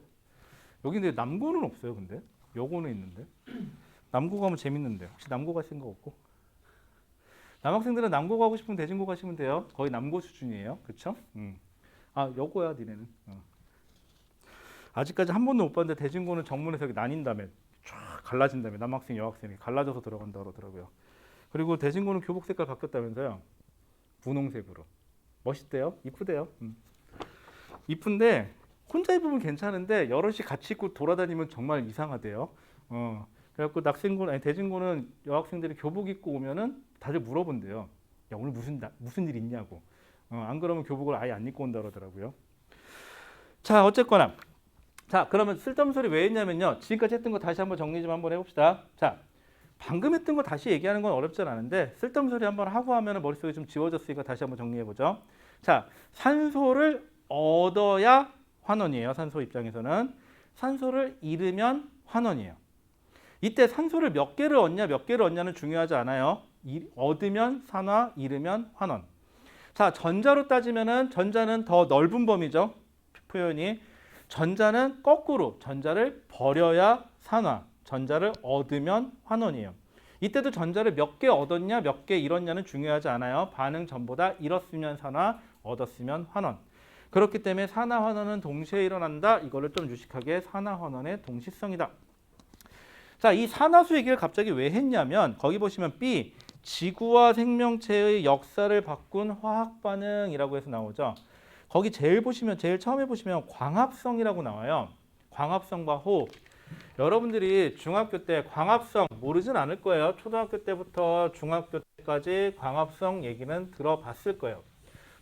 여기 근데 남고는 없어요. 근데 여고는 있는데 남고 가면 재밌는데 혹시 남고 갈 생각 없고? 남학생들은 남고 가고 싶으면 대진고 가시면 돼요. 거의 남고 수준이에요. 그쵸? 여고야 니네는. 아직까지 한 번도 못 봤는데 대진고는 정문에서 나뉜 다음에 쫙 갈라진 다음에 남학생 여학생이 갈라져서 들어간다 그러더라고요. 그리고 대진고는 교복 색깔 바뀌었다면서요. 분홍색으로. 멋있대요. 이쁘대요. 이쁜데 혼자 입으면 괜찮은데 여럿이 같이 입고 돌아다니면 정말 이상하대요. 그래갖고 대진고는 여학생들이 교복 입고 오면은 다들 물어본대요. 야 오늘 무슨 일 있냐고. 안 그러면 교복을 아예 안 입고 온다 그러더라고요. 자 어쨌거나 자 그러면 쓸데없는 소리 왜 했냐면요. 지금까지 했던 거 다시 한번 정리 좀 한번 해봅시다. 자 방금 했던 거 다시 얘기하는 건 어렵진 않은데 쓸데없는 소리 한번 하고 하면 머릿속에 좀 지워졌으니까 다시 한번 정리해보죠. 자 산소를 얻어야 환원이에요. 산소 입장에서는. 산소를 잃으면 환원이에요. 이때 산소를 몇 개를 얻냐는 중요하지 않아요. 얻으면 산화, 잃으면 환원. 자, 전자로 따지면은 전자는 더 넓은 범위죠. 표현이. 전자는 거꾸로 전자를 버려야 산화, 전자를 얻으면 환원이에요. 이때도 전자를 몇 개 얻었냐, 몇 개 잃었냐는 중요하지 않아요. 반응 전부 다 잃었으면 산화, 얻었으면 환원. 그렇기 때문에 산화 환원은 동시에 일어난다. 이거를 좀 유식하게 산화 환원의 동시성이다. 자, 이 산화수 얘기를 갑자기 왜 했냐면 거기 보시면 B 지구와 생명체의 역사를 바꾼 화학 반응이라고 해서 나오죠. 거기 제일 처음에 보시면 광합성이라고 나와요. 광합성과 호흡. 여러분들이 중학교 때 광합성 모르진 않을 거예요. 초등학교 때부터 중학교 때까지 광합성 얘기는 들어봤을 거예요.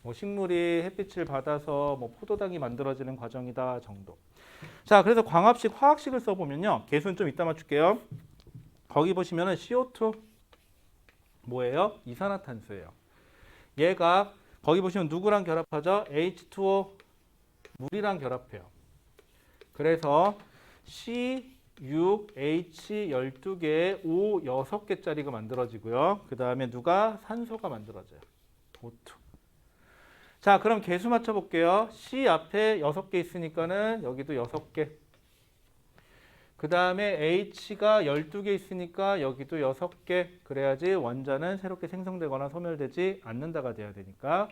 뭐 식물이 햇빛을 받아서 뭐 포도당이 만들어지는 과정이다 정도. 자, 그래서 광합식, 화학식을 써보면요. 개수는 좀 이따 맞출게요. 거기 보시면은 CO2 뭐예요? 이산화탄소예요. 얘가 거기 보시면 누구랑 결합하죠? H2O 물이랑 결합해요. 그래서 C6, H 12개, O 6개짜리가 만들어지고요. 그 다음에 누가? 산소가 만들어져요. O2. 자, 그럼 개수 맞춰볼게요. C 앞에 6개 있으니까는 여기도 6개. 그 다음에 H가 12개 있으니까 여기도 6개. 그래야지 원자는 새롭게 생성되거나 소멸되지 않는다가 돼야 되니까.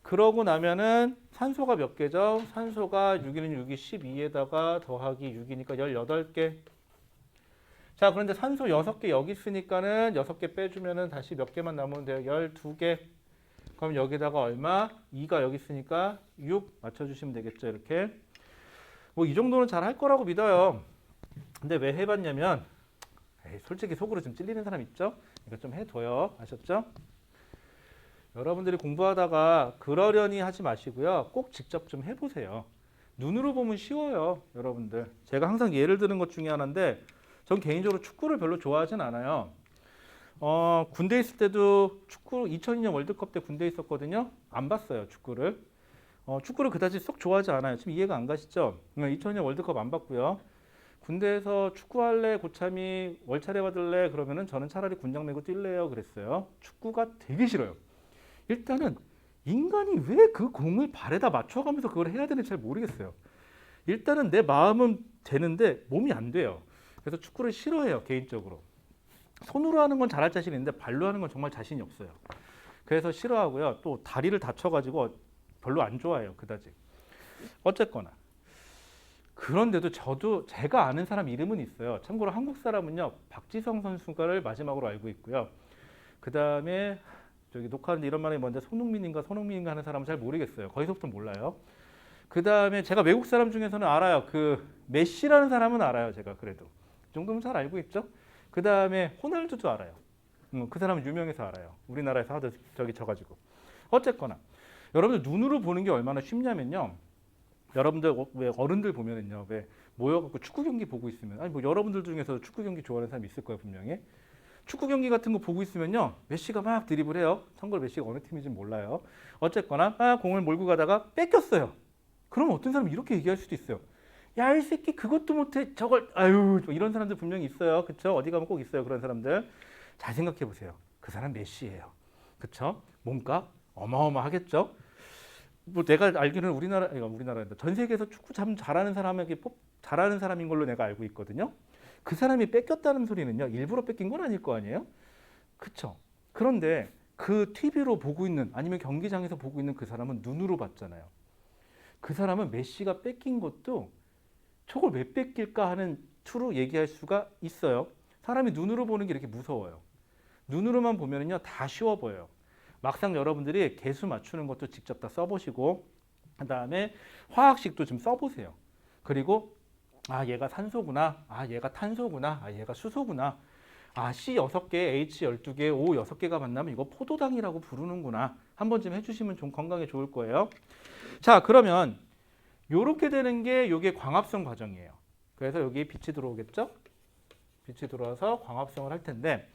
그러고 나면은 산소가 몇 개죠? 산소가 6이는 6이 12에다가 더하기 6이니까 18개. 자, 그런데 산소 6개 여기 있으니까는 6개 빼주면은 다시 몇 개만 남으면 돼요? 12개. 그럼 여기다가 얼마? 2가 여기 있으니까 6 맞춰주시면 되겠죠. 이렇게. 뭐 이 정도는 잘 할 거라고 믿어요. 근데 왜 해봤냐면 솔직히 속으로 좀 찔리는 사람 있죠? 이거 좀 해둬요. 아셨죠? 여러분들이 공부하다가 그러려니 하지 마시고요. 꼭 직접 좀 해보세요. 눈으로 보면 쉬워요. 여러분들. 제가 항상 예를 드는 것 중에 하나인데 전 개인적으로 축구를 별로 좋아하진 않아요. 군대 있을 때도 축구 2002년 월드컵 때 군대 있었거든요. 안 봤어요, 축구를. 축구를 그다지 쏙 좋아하지 않아요. 지금 이해가 안 가시죠? 2002년 월드컵 안 봤고요. 군대에서 축구할래, 고참이 월차례 받을래 그러면은 저는 차라리 군장 메고 뛸래요 그랬어요. 축구가 되게 싫어요. 일단은 인간이 왜 그 공을 발에다 맞춰가면서 그걸 해야 되는지 잘 모르겠어요. 일단은 내 마음은 되는데 몸이 안 돼요. 그래서 축구를 싫어해요, 개인적으로. 손으로 하는 건 잘할 자신이 있는데 발로 하는 건 정말 자신이 없어요. 그래서 싫어하고요. 또 다리를 다쳐가지고 별로 안 좋아해요, 그다지. 어쨌거나. 그런데도 저도 제가 아는 사람 이름은 있어요. 참고로 한국 사람은요, 박지성 선수가를 마지막으로 알고 있고요. 그 다음에 저기 녹화하는데 이런 말이 뭔데 손흥민인가 하는 사람은 잘 모르겠어요. 거기서부터 몰라요. 그 다음에 제가 외국 사람 중에서는 알아요. 그 메시라는 사람은 알아요. 제가 그래도 이 정도면 잘 알고 있죠. 그 다음에 호날두도 알아요. 그 사람은 유명해서 알아요. 우리나라에서 하도 저기 쳐가지고. 어쨌거나 여러분들 눈으로 보는 게 얼마나 쉽냐면요. 여러분들 왜 어른들 보면은요, 왜 모여갖고 축구 경기 보고 있으면 아니 뭐 여러분들 중에서 축구 경기 좋아하는 사람 있을 거예요 분명히. 축구 경기 같은 거 보고 있으면요, 메시가 막 드리블 해요. 참고로 메시가 어느 팀인지 몰라요. 어쨌거나 막 공을 몰고 가다가 뺏겼어요. 그러면 어떤 사람이 이렇게 얘기할 수도 있어요. 야, 이 새끼 그것도 못해 저걸, 아유, 이런 사람들 분명히 있어요. 그쵸? 어디 가면 꼭 있어요. 그런 사람들. 잘 생각해 보세요. 그 사람 메시예요. 그쵸? 몸값 어마어마하겠죠? 뭐 내가 알기로는 우리나라인데 전 세계에서 축구 참 잘하는 사람에게 잘하는 사람인 걸로 내가 알고 있거든요. 그 사람이 뺏겼다는 소리는요, 일부러 뺏긴 건 아닐 거 아니에요? 그쵸? 그런데 그 TV로 보고 있는 아니면 경기장에서 보고 있는 그 사람은 눈으로 봤잖아요. 그 사람은 메시가 뺏긴 것도 저걸 왜 뺏길까 하는 투로 얘기할 수가 있어요. 사람이 눈으로 보는 게 이렇게 무서워요. 눈으로만 보면은요, 다 쉬워 보여요. 막상 여러분들이 개수 맞추는 것도 직접 다 써보시고, 그 다음에 화학식도 좀 써보세요. 그리고 아, 얘가 산소구나, 아, 얘가 탄소구나, 아, 얘가 수소구나, 아, C 6개, H 12개, O 6개가 만나면 이거 포도당이라고 부르는구나. 한 번쯤 해주시면 좀 건강에 좋을 거예요. 자, 그러면 요렇게 되는 게 요게 광합성 과정이에요. 그래서 여기 빛이 들어오겠죠? 빛이 들어와서 광합성을 할 텐데,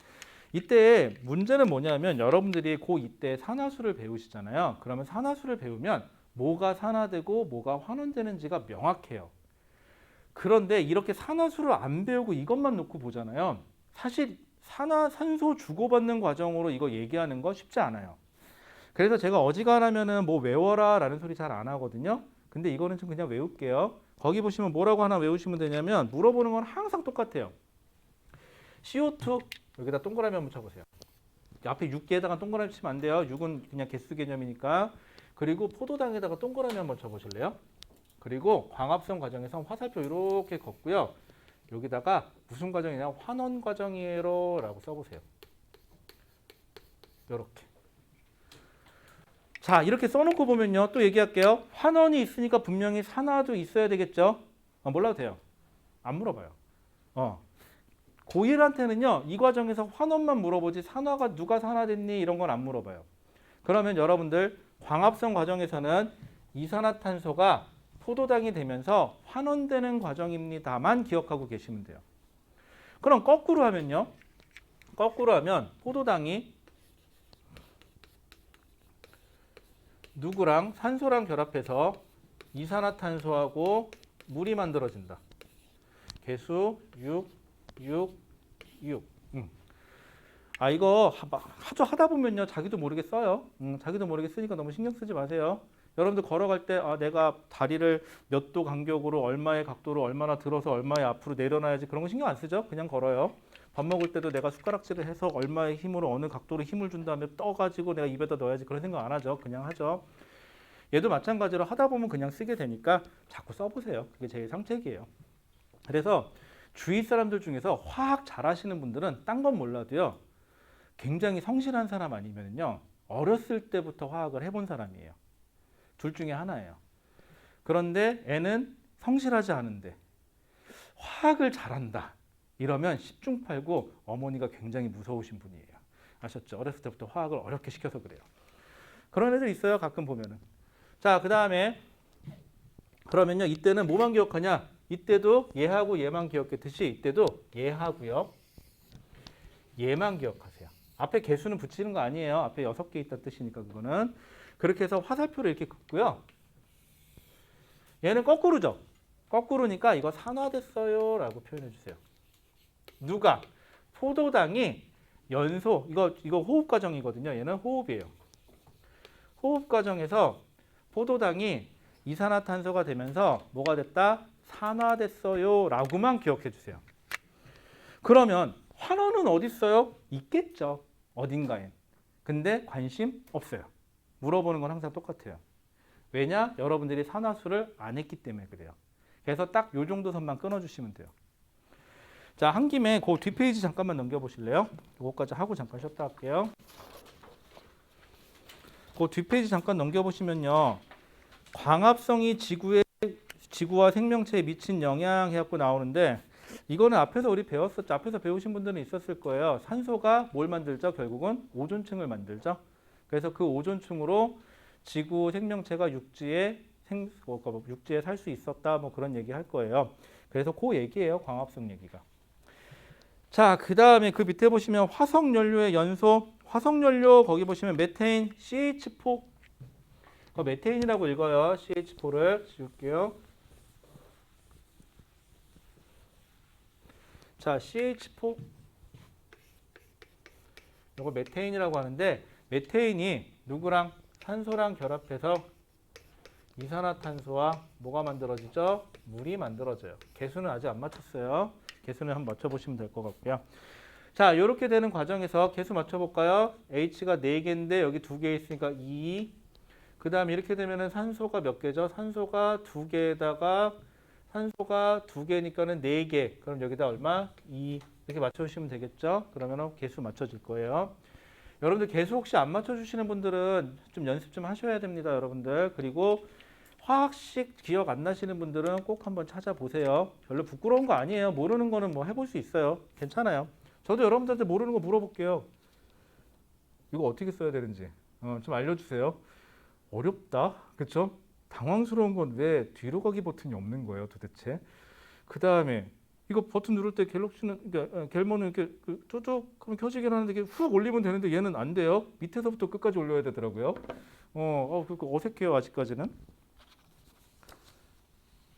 이때 문제는 뭐냐면 여러분들이 고2 때 산화수를 배우시잖아요. 그러면 산화수를 배우면 뭐가 산화되고 뭐가 환원되는지가 명확해요. 그런데 이렇게 산화수를 안 배우고 이것만 놓고 보잖아요. 사실 산소 주고받는 과정으로 이거 얘기하는 거 쉽지 않아요. 그래서 제가 어지간하면은 뭐 외워라 라는 소리 잘 안 하거든요. 근데 이거는 좀 그냥 외울게요. 거기 보시면 뭐라고 하나 외우시면 되냐면 물어보는 건 항상 똑같아요. CO2 여기다 동그라미 한번 쳐보세요. 앞에 6개에다가 동그라미 치면 안 돼요. 6은 그냥 개수 개념이니까. 그리고 포도당에다가 동그라미 한번 쳐보실래요? 그리고 광합성 과정에서 화살표 이렇게 걷고요. 여기다가 무슨 과정이냐? 환원 과정이에요 라고 써보세요. 이렇게. 자, 이렇게 써놓고 보면요. 또 얘기할게요. 환원이 있으니까 분명히 산화도 있어야 되겠죠? 몰라도 돼요. 안 물어봐요. 고1한테는요. 이 과정에서 환원만 물어보지 산화가 누가 산화됐니? 이런 건 안 물어봐요. 그러면 여러분들 광합성 과정에서는 이산화탄소가 포도당이 되면서 환원되는 과정입니다만 기억하고 계시면 돼요. 그럼 거꾸로 하면요. 거꾸로 하면 포도당이 누구랑 산소랑 결합해서 이산화탄소하고 물이 만들어진다. 개수 6, 6, 6. 이거 하다 보면요. 자기도 모르게 써요. 자기도 모르게 쓰니까 너무 신경 쓰지 마세요. 여러분들 걸어갈 때 내가 다리를 몇 도 간격으로 얼마의 각도로 얼마나 들어서 얼마의 앞으로 내려놔야지 그런 거 신경 안 쓰죠. 그냥 걸어요. 밥 먹을 때도 내가 숟가락질을 해서 얼마의 힘으로 어느 각도로 힘을 준 다음에 떠가지고 내가 입에다 넣어야지 그런 생각 안 하죠. 그냥 하죠. 얘도 마찬가지로 하다 보면 그냥 쓰게 되니까 자꾸 써보세요. 그게 제일 상책이에요. 그래서 주위 사람들 중에서 화학 잘하시는 분들은 딴 건 몰라도요. 굉장히 성실한 사람 아니면요. 어렸을 때부터 화학을 해본 사람이에요. 둘 중에 하나예요. 그런데 애는 성실하지 않은데 화학을 잘한다. 이러면 10중8구 어머니가 굉장히 무서우신 분이에요. 아셨죠? 어렸을 때부터 화학을 어렵게 시켜서 그래요. 그런 애들 있어요. 가끔 보면은. 자, 그 다음에 그러면요. 이때는 뭐만 기억하냐? 이때도 얘하고 얘만 기억했듯이 이때도 얘하고요. 얘만 기억하세요. 앞에 개수는 붙이는 거 아니에요. 앞에 6개 있다는 뜻이니까 그거는. 그렇게 해서 화살표를 이렇게 긋고요. 얘는 거꾸로죠. 거꾸로니까 이거 산화됐어요 라고 표현해 주세요. 누가? 포도당이 연소, 이거 호흡 과정이거든요. 얘는 호흡이에요. 호흡 과정에서 포도당이 이산화탄소가 되면서 뭐가 됐다? 산화됐어요 라고만 기억해 주세요. 그러면 환원은 어디 있어요? 있겠죠. 어딘가에. 근데 관심 없어요. 물어보는 건 항상 똑같아요. 왜냐? 여러분들이 산화수를 안 했기 때문에 그래요. 그래서 딱 요 정도 선만 끊어주시면 돼요. 자, 한 김에 그 뒷페이지 잠깐만 넘겨보실래요? 요거까지 하고 잠깐 쉬었다 할게요. 그 뒷페이지 잠깐 넘겨보시면요. 광합성이 지구와 생명체에 미친 영향 해갖고 나오는데 이거는 앞에서 우리 배웠었죠. 앞에서 배우신 분들은 있었을 거예요. 산소가 뭘 만들죠? 결국은 오존층을 만들죠. 그래서 그 오존층으로 지구 생명체가 육지에 살 수 있었다. 뭐 그런 얘기 할 거예요. 그래서 그 얘기예요. 광합성 얘기가. 자, 그 다음에 그 밑에 보시면 화석연료의 연소. 화석연료 거기 보시면 메테인 CH4. 메테인이라고 읽어요. CH4를 지울게요. 자, CH4 이거 메테인이라고 하는데 메테인이 누구랑 산소랑 결합해서 이산화탄소와 뭐가 만들어지죠? 물이 만들어져요. 개수는 아직 안 맞췄어요. 개수는 한번 맞춰보시면 될 것 같고요. 자, 이렇게 되는 과정에서 개수 맞춰볼까요? H가 4개인데 여기 2개 있으니까 2. 그 다음에 이렇게 되면 산소가 몇 개죠? 산소가 2개에다가 산소가 2개니까는 4개. 그럼 여기다 얼마? 2. 이렇게 맞춰주시면 되겠죠? 그러면 개수 맞춰질 거예요. 여러분들 개수 혹시 안 맞춰주시는 분들은 좀 연습 좀 하셔야 됩니다. 여러분들. 그리고 화학식 기억 안 나시는 분들은 꼭 한번 찾아보세요. 별로 부끄러운 거 아니에요. 모르는 거는 뭐 해볼 수 있어요. 괜찮아요. 저도 여러분들한테 모르는 거 물어볼게요. 이거 어떻게 써야 되는지 좀 알려주세요. 어렵다. 그쵸? 당황스러운 건 왜 뒤로 가기 버튼이 없는 거예요, 도대체? 그 다음에 이거 버튼 누를 때 갤럭시는 그러니까 갤모는 이렇게 쪼쪼 하면 켜지긴 하는데 이게 훅 올리면 되는데 얘는 안 돼요. 밑에서부터 끝까지 올려야 되더라고요. 어색해요 아직까지는.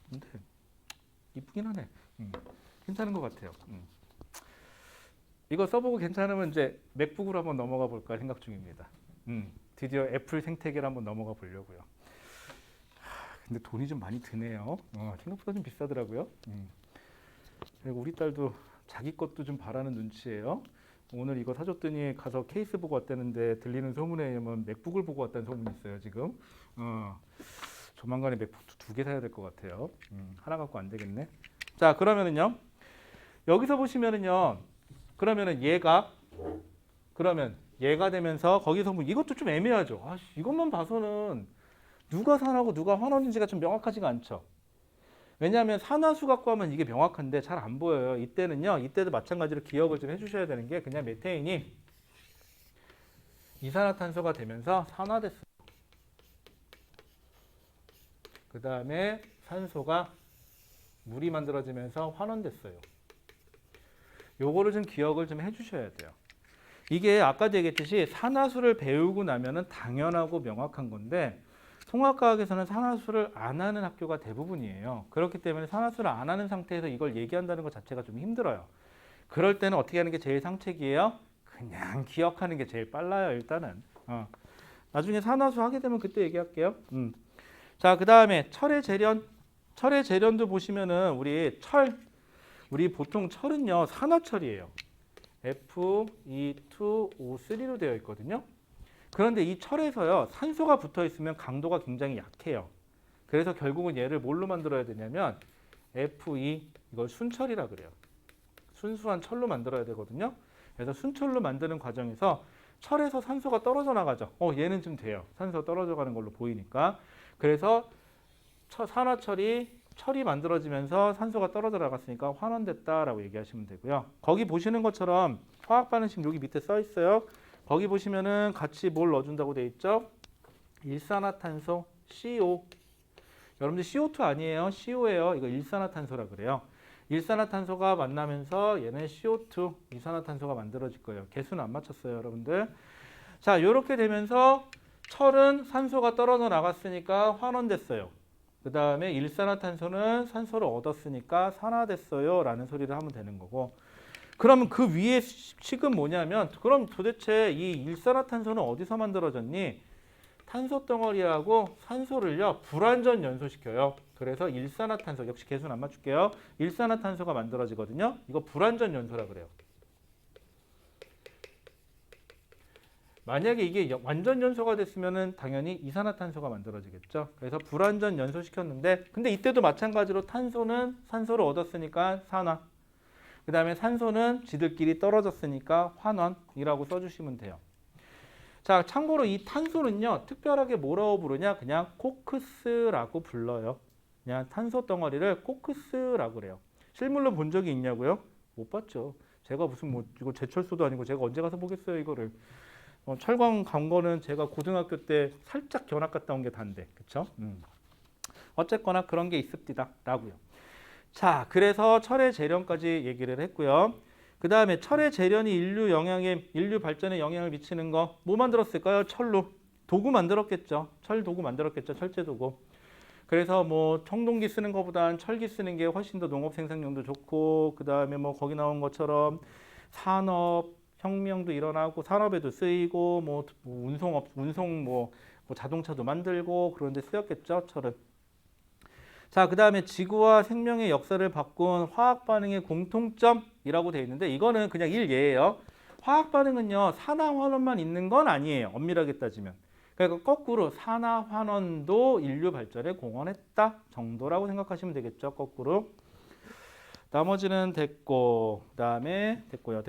근데 이쁘긴 하네. 괜찮은 것 같아요. 이거 써보고 괜찮으면 이제 맥북으로 한번 넘어가 볼까 생각 중입니다. 드디어 애플 생태계를 한번 넘어가 보려고요. 근데 돈이 좀 많이 드네요. 생각보다 좀 비싸더라고요. 그리고 우리 딸도 자기 것도 좀 바라는 눈치예요. 오늘 이거 사줬더니 가서 케이스 보고 왔다는데 들리는 소문에 의하면 맥북을 보고 왔다는 소문이 있어요 지금. 조만간에 맥북 2개 사야 될 것 같아요. 하나 갖고 안 되겠네. 자 그러면은요 여기서 보시면은요 그러면은 그러면 얘가 되면서 거기서 뭐 이것도 좀 애매하죠. 이것만 봐서는 누가 산하고 누가 환원인지가 좀 명확하지가 않죠. 왜냐하면 산화수 갖고 하면 이게 명확한데 잘 안 보여요. 이때도 마찬가지로 기억을 좀 해주셔야 되는 게 그냥 메테인이 이산화탄소가 되면서 산화됐어요. 그 다음에 산소가 물이 만들어지면서 환원됐어요. 요거를 좀 기억을 좀 해주셔야 돼요. 이게 아까도 얘기했듯이 산화수를 배우고 나면은 당연하고 명확한 건데 통합과학에서는 산화수를 안 하는 학교가 대부분이에요. 그렇기 때문에 산화수를 안 하는 상태에서 이걸 얘기한다는 것 자체가 좀 힘들어요. 그럴 때는 어떻게 하는 게 제일 상책이에요? 그냥 기억하는 게 제일 빨라요. 일단은. 나중에 산화수 하게 되면 그때 얘기할게요. 자, 그 다음에 철의 재련도 보시면은 우리 보통 철은요 산화철이에요. Fe2O3로 되어 있거든요. 그런데 이 철에서요 산소가 붙어 있으면 강도가 굉장히 약해요. 그래서 결국은 얘를 뭘로 만들어야 되냐면 Fe 이걸 순철이라 그래요. 순수한 철로 만들어야 되거든요. 그래서 순철로 만드는 과정에서 철에서 산소가 떨어져 나가죠. 얘는 좀 돼요. 산소 떨어져 가는 걸로 보이니까. 그래서 철이 만들어지면서 산소가 떨어져 나갔으니까 환원됐다라고 얘기하시면 되고요. 거기 보시는 것처럼 화학 반응식 여기 밑에 써 있어요. 거기 보시면은 같이 뭘 넣어준다고 돼 있죠? 일산화탄소 CO. 여러분들 CO2 아니에요. CO예요. 이거 일산화탄소라 그래요. 일산화탄소가 만나면서 얘는 CO2 이산화탄소가 만들어질 거예요. 개수는 안 맞췄어요, 여러분들. 자, 이렇게 되면서 철은 산소가 떨어져 나갔으니까 환원됐어요. 그 다음에 일산화탄소는 산소를 얻었으니까 산화됐어요 라는 소리를 하면 되는 거고, 그러면 그 위에 식은 뭐냐면 그럼 도대체 이 일산화탄소는 어디서 만들어졌니? 탄소 덩어리하고 산소를요 불완전 연소시켜요. 그래서 일산화탄소, 역시 개수는 안 맞출게요. 일산화탄소가 만들어지거든요. 이거 불완전 연소라 그래요. 만약에 이게 완전 연소가 됐으면은 당연히 이산화탄소가 만들어지겠죠. 그래서 불완전 연소시켰는데, 근데 이때도 마찬가지로 탄소는 산소를 얻었으니까 산화, 그 다음에 산소는 지들끼리 떨어졌으니까 환원이라고 써주시면 돼요. 자, 참고로 이 탄소는요 특별하게 뭐라고 부르냐, 그냥 코크스라고 불러요. 그냥 탄소 덩어리를 코크스라고 그래요. 실물로 본 적이 있냐고요? 못 봤죠. 제가 무슨 뭐 이거 제철소도 아니고 제가 언제 가서 보겠어요 이거를. 철광 간 거는 제가 고등학교 때 살짝 견학 갔다 온 게 단데, 그쵸? 어쨌거나 그런 게 있습니다 라고요. 자, 그래서 철의 재련까지 얘기를 했고요. 그 다음에 철의 재련이 인류 발전에 영향을 미치는 거 뭐 만들었을까요? 철로 도구 만들었겠죠. 철 도구 만들었겠죠. 철제 도구. 그래서 뭐 청동기 쓰는 것보다는 철기 쓰는 게 훨씬 더 농업 생산용도 좋고, 그 다음에 뭐 거기 나온 것처럼 산업 혁명도 일어나고 산업에도 쓰이고 뭐 운송 뭐 자동차도 만들고 그런 데 쓰였겠죠, 철은. 자, 그 다음에 지구와 생명의 역사를 바꾼 화학 반응의 공통점이라고 되어 있는데, 이거는 그냥 일예예요. 화학 반응은요 산화 환원만 있는 건 아니에요, 엄밀하게 따지면. 그러니까 거꾸로 산화 환원도 인류 발전에 공헌했다 정도라고 생각하시면 되겠죠, 거꾸로. 나머지는 됐고, 그 다음에 됐고요.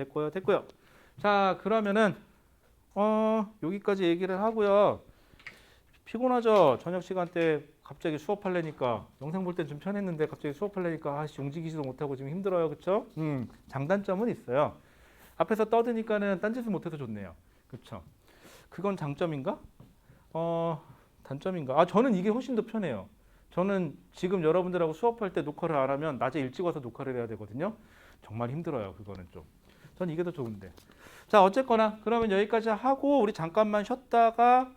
자, 그러면은 여기까지 얘기를 하고요. 피곤하죠? 저녁 시간 때 갑자기 수업하려니까, 영상 볼 땐 좀 편했는데 갑자기 수업하려니까 움직이지도 못하고 지금 힘들어요, 그렇죠? 장단점은 있어요. 앞에서 떠드니까는 딴짓을 못해서 좋네요, 그렇죠? 그건 장점인가? 단점인가? 저는 이게 훨씬 더 편해요. 저는 지금 여러분들하고 수업할 때 녹화를 안 하면 낮에 일찍 와서 녹화를 해야 되거든요. 정말 힘들어요, 그거는 좀. 전 이게 더 좋은데. 자, 어쨌거나 그러면 여기까지 하고 우리 잠깐만 쉬었다가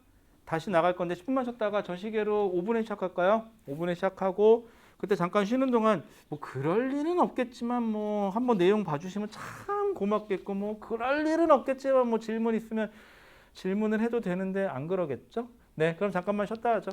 다시 나갈 건데 10분만 쉬었다가 저 시계로 5분에 시작할까요? 5분에 시작하고 그때 잠깐 쉬는 동안 뭐 그럴 일은 없겠지만 뭐 한번 내용 봐주시면 참 고맙겠고, 뭐 그럴 일은 없겠지만 뭐 질문 있으면 질문을 해도 되는데 안 그러겠죠? 네, 그럼 잠깐만 쉬었다 하죠.